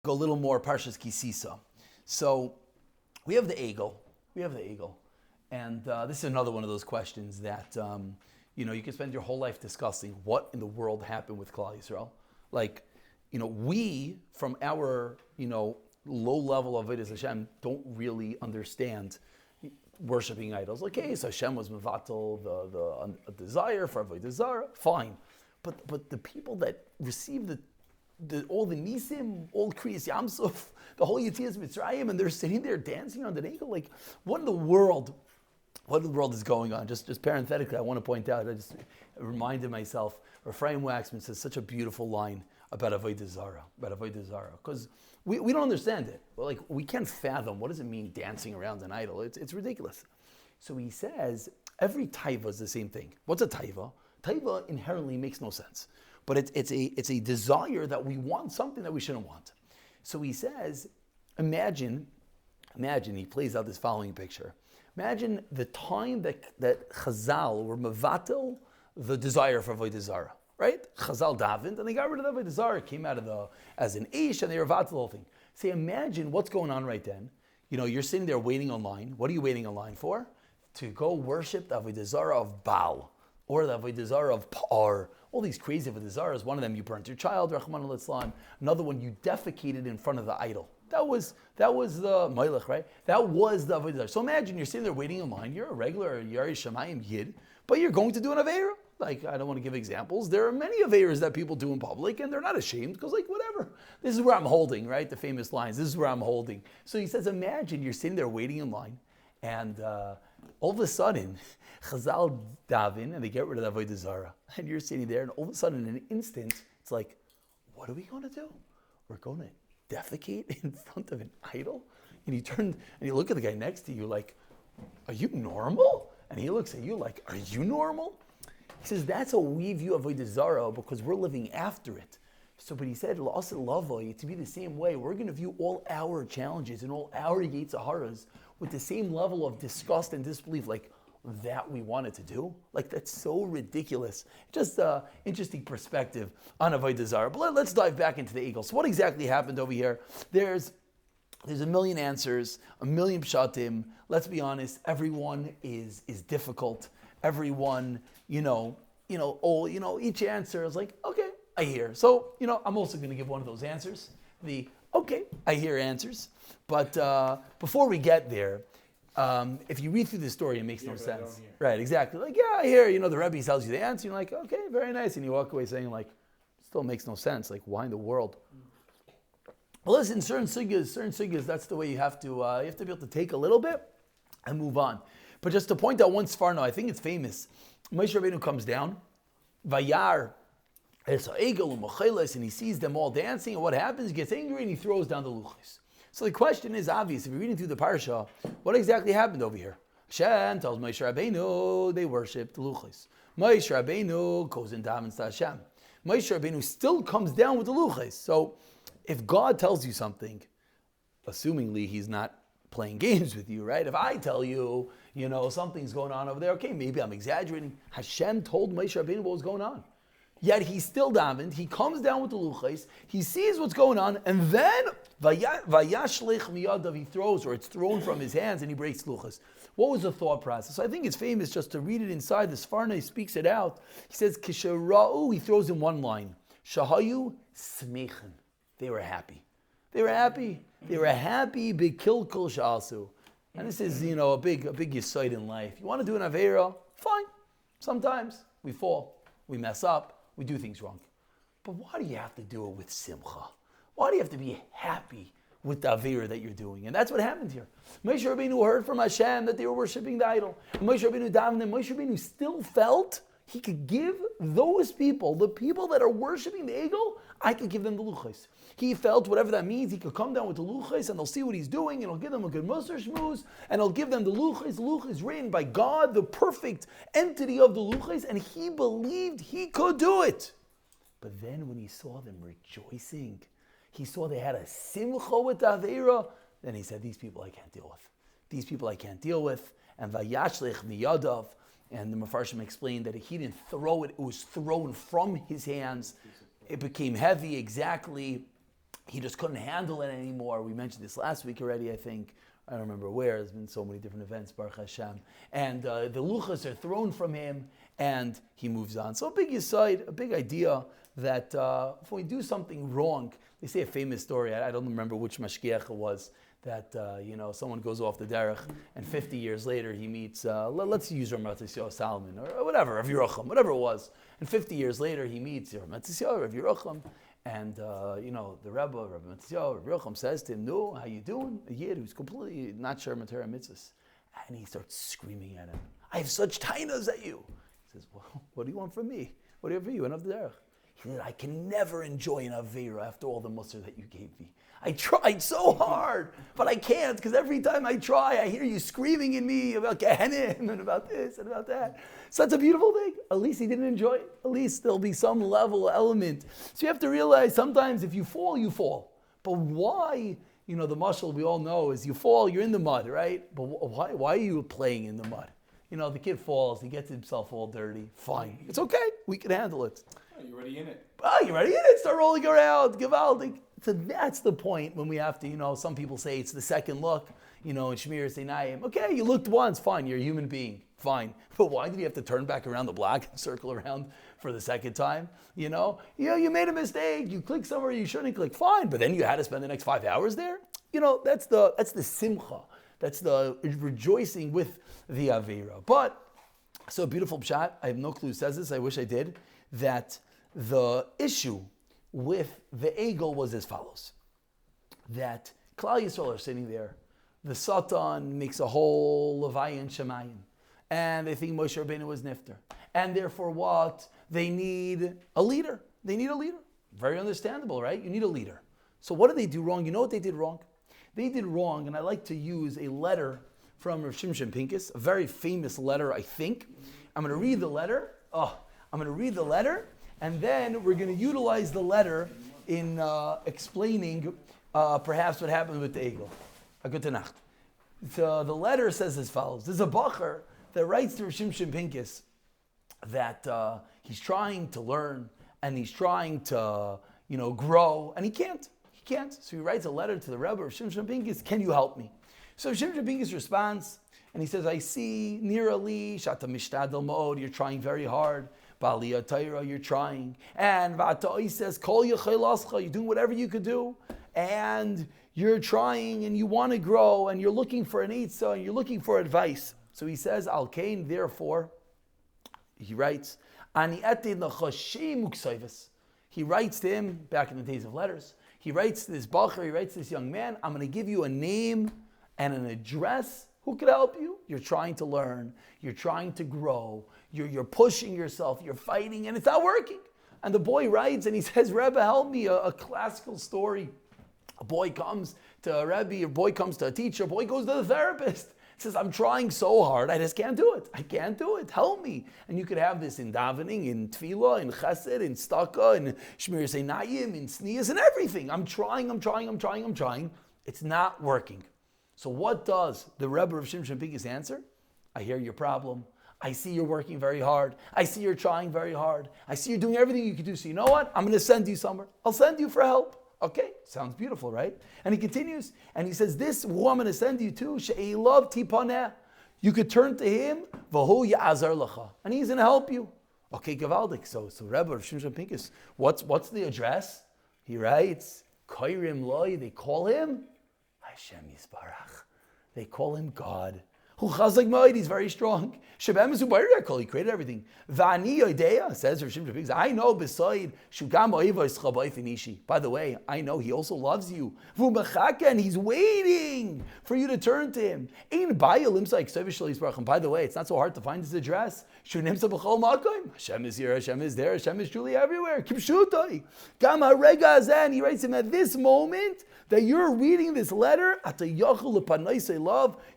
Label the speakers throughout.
Speaker 1: Go a little more Parshas Ki Sisa. So we have the Egel. And this is another one of those questions that, you can spend your whole life discussing what in the world happened with Klal Yisrael. We, from our, low level of Avodas Hashem, don't really understand worshiping idols. So Hashem was mevatel the desire for Avodah Zarah, fine. But the people that receive all the Nisim, all Kriyas Yamsuf, the whole Yetzias Mitzrayim, and they're sitting there dancing on the Nagel, what in the world is going on? Just parenthetically, I want to point out, I just reminded myself, Ephraim Waxman says such a beautiful line about Avodah Zarah, because we don't understand it. We can't fathom, what does it mean dancing around an idol? It's ridiculous. So he says, every taiva is the same thing. What's a taiva? Taiva inherently makes no sense. But it's a desire that we want something that we shouldn't want. So he says, imagine, he plays out this following picture. Imagine the time that Chazal were mevatel the desire for Avodah Zarah, right? Chazal davened, and they got rid of the Avodah Zarah, came out as an ish, and they were vatel the whole thing. Say, imagine what's going on right then. You're sitting there waiting online. What are you waiting online for? To go worship the Avodah Zarah of Baal, or the Avodah Zarah of Pa'ar, all these crazy Avodah Zarahs. One of them, you burnt your child, Rahman al-Islam. Another one, you defecated in front of the idol. That was the Melech, right? That was the Avodah Zarah. So imagine you're sitting there waiting in line. You're a regular Yari Shemayim Yid, but you're going to do an Aveira. I don't want to give examples. There are many Aveiras that people do in public, and they're not ashamed, because whatever. This is where I'm holding, right? The famous lines. This is where I'm holding. So he says, imagine you're sitting there waiting in line, and all of a sudden, Chazal daven, and they get rid of the Avodah Zarah. And you're sitting there, and all of a sudden, in an instant, it's like, what are we going to do? We're going to defecate in front of an idol? And you turn, and you look at the guy next to you like, are you normal? And he looks at you like, are you normal? He says, that's how we view Avodah Zarah, because we're living after it. So, but he said, to be the same way, we're going to view all our challenges and all our Yetzaharas with the same level of disgust and disbelief, that we wanted to do. That's so ridiculous. Just interesting perspective on Avodah Zarah. But let's dive back into the eagle. So what exactly happened over here? There's a million answers, a million pshatim. Let's be honest, everyone is difficult. Everyone, each answer is okay, I hear. So, I'm also going to give one of those answers. Okay, I hear answers. But before we get there, if you read through the story, it makes no sense. Right, exactly. I hear, the Rebbe tells you the answer, you're okay, very nice. And you walk away saying, still makes no sense. Why in the world? Well, listen, certain sugyas, that's the way you have to be able to take a little bit and move on. But just to point out one Sfarno, I think it's famous. Moshe Rabbeinu comes down, Vayar, and he sees them all dancing, and what happens? He gets angry and he throws down the luchos. So the question is obvious. If you're reading through the parsha, what exactly happened over here? Hashem tells Moshe Rabbeinu they worshipped luchos. Moshe Rabbeinu goes and davens to Hashem. Moshe Rabbeinu still comes down with the luchos. So if God tells you something, assumingly he's not playing games with you, right? If I tell you, something's going on over there, okay, maybe I'm exaggerating. Hashem told Moshe Rabbeinu what was going on. Yet he still davened, he comes down with the luchos, he sees what's going on, and then vayashlech miyadav, he throws, or it's thrown from his hands, and he breaks luchos. What was the thought process? I think it's famous just to read it inside. The Sfarna speaks it out. He says, Kishara'u, he throws in one line, Shahayu smechen. They were happy. They were happy, bekilkul sha'asu. And this is, a big yisoid in life. You want to do an aveira? Fine. Sometimes we fall, we mess up, we do things wrong. But why do you have to do it with simcha? Why do you have to be happy with the aveira that you're doing? And that's what happened here. Moshe Rabbeinu heard from Hashem that they were worshiping the idol. And Moshe Rabbeinu davened, and Moshe Rabbeinu still felt he could give those people, the people that are worshiping the eagle, I could give them the luchos. He felt whatever that means, he could come down with the luchos and they'll see what he's doing and he'll give them a good mussar shmooze and he'll give them the luchos. The luchos written by God, the perfect entity of the luchos, and he believed he could do it. But then when he saw them rejoicing, he saw they had a simcha with the aveira, then he said, these people I can't deal with. And vayashlech miyadav, and the Mefarshim explained that he didn't throw it, it was thrown from his hands. It became heavy, exactly. he just couldn't handle it anymore. We mentioned this last week already, I think. I don't remember where. There's been so many different events, Baruch Hashem. And the luchas are thrown from him, and he moves on. So a big aside, a big idea that if we do something wrong, they say a famous story. I don't remember which mashgiach it was. That someone goes off the derech, and 50 years later he meets. Let's use Rav Matisyahu Salman or whatever, Rav Yerucham, whatever it was. And 50 years later he meets Rav Matisyahu, Rav Yerucham, and the Rebbe, Rav Matisyahu, Rav Yerucham says to him, "No, how you doing?" A yid who's completely not sure Matera mitzvahs, and he starts screaming at him, "I have such tainas at you." He says, "Well, what do you want from me? What do you have for you?" And of the derech. He said, "I can never enjoy an Avera after all the mussar that you gave me. I tried so hard, but I can't because every time I try, I hear you screaming at me about Gehenim and about this and about that." So that's a beautiful thing. At least he didn't enjoy it. At least there'll be some level, element. So you have to realize sometimes if you fall, you fall. But why? The mashal we all know is you fall, you're in the mud, right? But why are you playing in the mud? The kid falls, he gets himself all dirty. Fine. It's okay. We can handle it.
Speaker 2: You're already in it.
Speaker 1: You're already in it. Start rolling around. Givaldik. So that's the point when we have to, some people say it's the second look, in Shmir Seinayim. Okay, you looked once, fine, you're a human being, fine. But why did you have to turn back around the block and circle around for the second time? You made a mistake, you clicked somewhere you shouldn't click, fine, but then you had to spend the next 5 hours there? That's the simcha. That's the rejoicing with the Avera. But, so a beautiful pshat, I have no clue who says this, I wish I did, that the issue with the Egel was as follows. That Klal Yisrael are sitting there, the Satan makes a whole Levayin Shemayim, and they think Moshe Rabbeinu was Nifter. And therefore what? They need a leader. Very understandable, right? You need a leader. So what did they do wrong? You know what they did wrong? They did wrong, and I like to use a letter from Rav Shimshon Pincus, a very famous letter, I think. I'm going to read the letter. And then we're going to utilize the letter in explaining perhaps what happened with the Egel. A good Nacht. So the letter says as follows. There's a bacher that writes to Rav Shimshon Pincus that he's trying to learn and he's trying to, grow, and he can't. So he writes a letter to the Rebbe of Shimshon Pincus, "Can you help me?" So Shimshon Pincus responds, and he says, "I see, Nirali, Shata Mishtadel Mode, you're trying very hard. Ba'aliyah Torah, you're trying. And Va'atoi says, Kol Yechilascha, you're doing whatever you could do. And you're trying and you want to grow and you're looking for an Eitzah and you're looking for advice." So he says, Al Kain, therefore, he writes, Ani Eti Nachashim Uksayvis. He writes to him, back in the days of letters, he writes to this Bacher, he writes to this young man, "I'm going to give you a name and an address. Who could help you? You're trying to learn, you're trying to grow, you're pushing yourself, you're fighting, and it's not working." And the boy writes and he says, "Rebbe, help me," a classical story. A boy comes to a Rebbe, a boy comes to a teacher, a boy goes to the therapist. He says, "I'm trying so hard, I just can't do it. I can't do it. Help me." And you could have this in davening, in tefillah, in chesed, in staka, in shmir seinayim, in sneas, and everything. I'm trying. It's not working. So what does the Rebbe of Shimshon Pincus answer? "I hear your problem. I see you're working very hard. I see you're trying very hard. I see you're doing everything you can do. So you know what? I'm going to send you somewhere. I'll send you for help." Okay, sounds beautiful, right? And he continues, and he says, "This who I'm going to send you to, she'elav tipaneh, you could turn to him, v'hu ya'azar lacha, and he's going to help you." Okay, Gavaldik. So Rebbe of Shimshon Pincus, what's the address? He writes, Koirim loy, they call him Hashem Yisbarach. They call him God. Who chazak ma'id, he's very strong. Shebem is u'bayrakol, he created everything. V'ani yodeya, says Rav Shimshon Pincus, I know beside shugam oivos chabayf inishi. By the way, I know he also loves you. V'umachaka, and he's waiting for you to turn to him. Ein bayil imsa iksev shel Yisbarach. And by the way, it's not so hard to find his address. Shunimsa b'chol makom. Hashem is here, Hashem is there, Hashem is truly everywhere. Kipshutai. Gam harega azan. He writes him at this moment that you're reading this letter,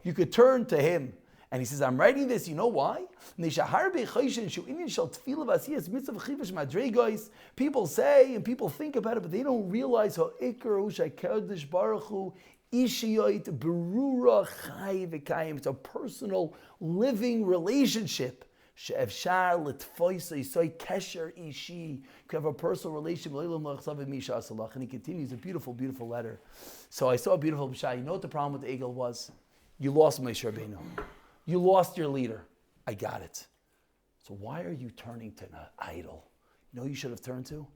Speaker 1: you could turn to him. And he says, I'm writing this, you know why? People say and people think about it, but they don't realize how it's a personal living relationship. She'efshar l'tfoisei soy kesher ishi. You have a personal relationship with Olam L'chsav Misha Asalach. And he continues a beautiful, beautiful letter. So I saw a beautiful b'shai. You know what the problem with the Egel was? You lost Moshe Rabbeinu. You lost your leader. I got it. So why are you turning to an idol? You know who you should have turned to?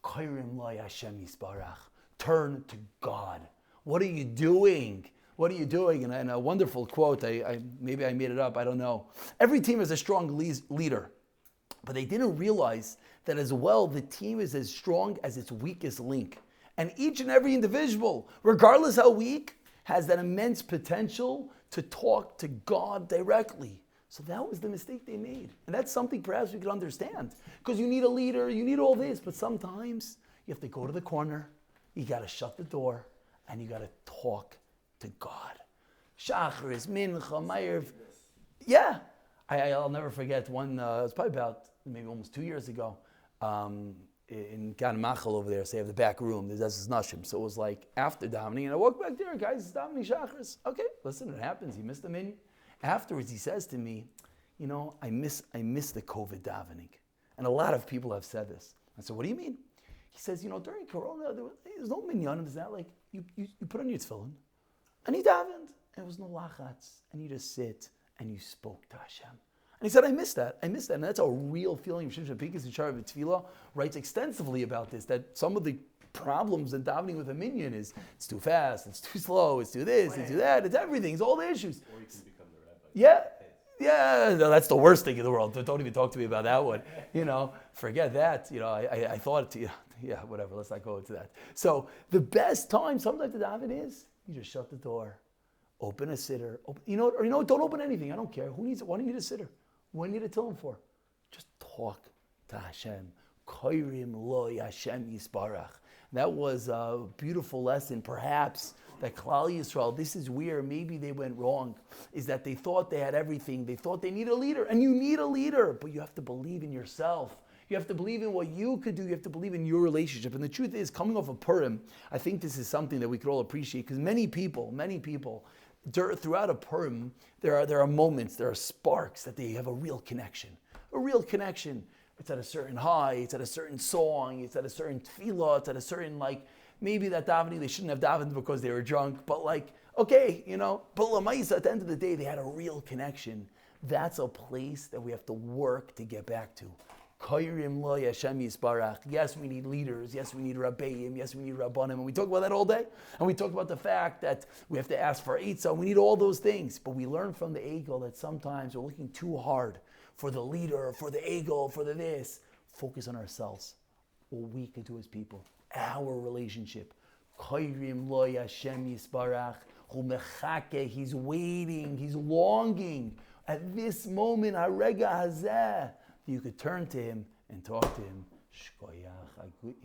Speaker 1: Kairim Lai Hashem Yisbarach. Turn to God. What are you doing? What are you doing? And a wonderful quote, maybe I made it up, I don't know. Every team has a strong leader, but they didn't realize that as well, the team is as strong as its weakest link. And each and every individual, regardless how weak, has that immense potential to talk to God directly. So that was the mistake they made. And that's something perhaps we could understand. Because you need a leader, you need all this, but sometimes you have to go to the corner, you got to shut the door, and you got to talk to God. Shacharis, Mincha, Ma'ariv. Yeah. I'll never forget one, it was probably about maybe almost 2 years ago, in Gan Machal over there, so they have the back room, there's this Nashim. So it was like after davening, and I walked back there, guys, it's davening Shacharis. Okay, listen, it happens, he missed a minute. Afterwards, he says to me, you know, I miss the COVID davening. And a lot of people have said this. I said, what do you mean? He says, you know, during Corona, there's no minyan. Is that like, you put on your tefillin, and he davened, and there was no lachatz, and you just sit, and you spoke to Hashem. And he said, I miss that. And that's a real feeling. Shimshon Pincus in Shara V'Tefillah writes extensively about this, that some of the problems in davening with a minyan is, it's too fast, it's too slow, it's too this, it's too that, it's everything, it's all the issues.
Speaker 2: Or you can become the rabbi.
Speaker 1: Yeah, no, that's the worst thing in the world. Don't even talk to me about that one. You know, forget that. You know, I thought, yeah, whatever, let's not go into that. So the best time sometimes to daven is, you just shut the door, open a sitter, don't open anything, I don't care. Why do you need a sitter? What do you need to tell him for? Just talk to Hashem. Koirim lo Hashem Yisbarach. That was a beautiful lesson, perhaps, that Klal Yisrael, this is where maybe they went wrong, is that they thought they had everything. They thought they needed a leader, and you need a leader, but you have to believe in yourself. You have to believe in what you could do. You have to believe in your relationship. And the truth is, coming off of Purim, I think this is something that we could all appreciate, because many people, throughout a Purim, there are moments, there are sparks that they have a real connection. A real connection. It's at a certain high, it's at a certain song, it's at a certain tefillah, it's at a certain, maybe that davening, they shouldn't have davened because they were drunk, but okay, but Lamaisa, at the end of the day, they had a real connection. That's a place that we have to work to get back to. Koirim lo Hashem Yisbarach. Yes, we need leaders. Yes, we need rabbeim. Yes, we need rabbanim. And we talk about that all day. And we talk about the fact that we have to ask for Eitzah. We need all those things. But we learn from the Egel that sometimes we're looking too hard for the leader, for the Egel, for the this. Focus on ourselves. What we can do as people. Our relationship. Koirim lo Hashem Yisbarach. He's waiting. He's longing. At this moment, harega hazeh, you could turn to him and talk to him. Shkoyach.